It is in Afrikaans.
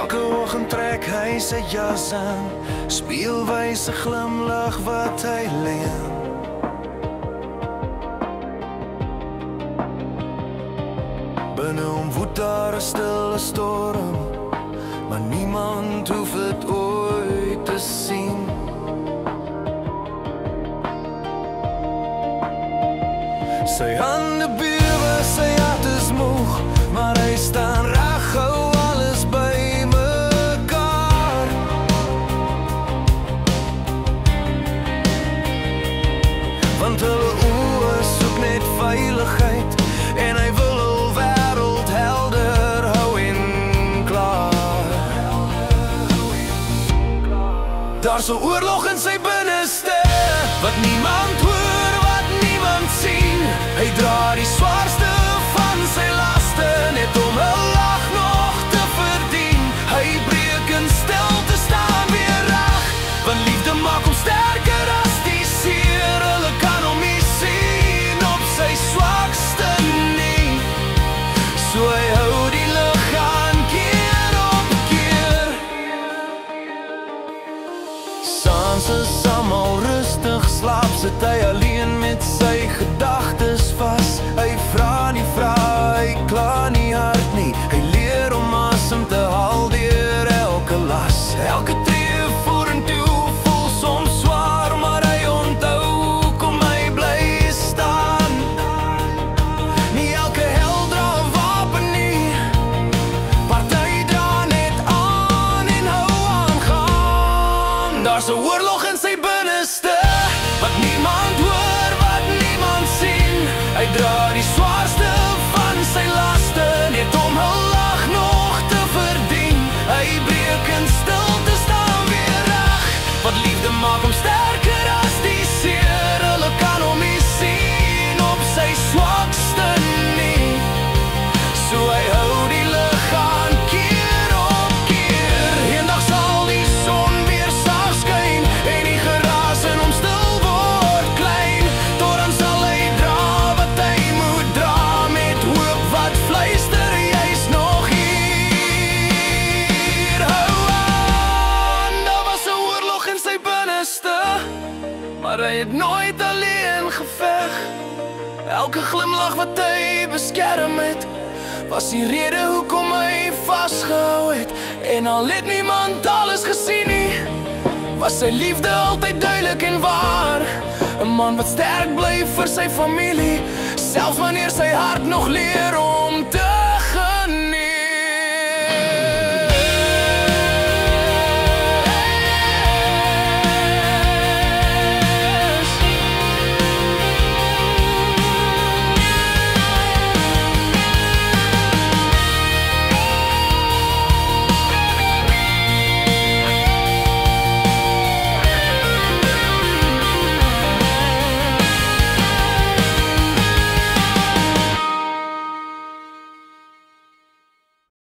Elke oggend trek hy sy jas aan, speelwyse glimlach wat hy leen. Binne hom woed daar 'n stille storm, maar niemand hoef het ooit te sien. Sy hande bewe, sy hart is moeg, maar hy staan reg, hou alles by mekaar. Want hulle oë soek net veiligheid, en hy wil hul wêreld helder hou en klaar. Daar's 'n oorlog in sy binneste, wat niemand hoor, wat niemand sien. Hy dra die swaarste van sy laste, net om 'n lag nog te verdien. Hy breek in stilte, staan weer reg, want liefde maak hom sterker as die seer. Hulle kan hom nie sien op sy swakste nie, so hy hou die lig aan keer op keer. Saans is almal rustig slaap, sit hy alleen met sy gedagtes vas. Hy vra nie vrae, hy kla nie hard nie. Hy leer om asem te haal deur elke las. Elke tree vorentoe voel soms swaar, maar hy onthou kom hy bly staan. Nie elke held dra 'n wapen nie, party dra net aan en hou aangaan. Daar's 'n oorlog in sy binneste, wat niemand hoor, wat niemand sien. Hy dra die swaarste van sy laste, net om 'n lag nog te verdien. Hy breek in stilte, staan weer reg, want liefde maak hom sterker as die seer. Hulle kan hom nie sien op sy swakste nie, so hy hou die lig aan keer op keer. Eendag sal die son weer sag skyn, en die geraas in hom stil word klein. Tot dan sal hy dra wat hy moet dra, met hoop wat fluister, jy's nog hier. Hou aan, daar was 'n oorlog in sy binneste, maar hy het nooit alleen geveg. Elke glimlach wat hy beskerm het, was die rede hoekom hy vasgehou het. En al het niemand alles gesien nie, was sy liefde altyd duidelik en waar. 'n man wat sterk bly vir sy familie, selfs wanneer sy hart nog leer om te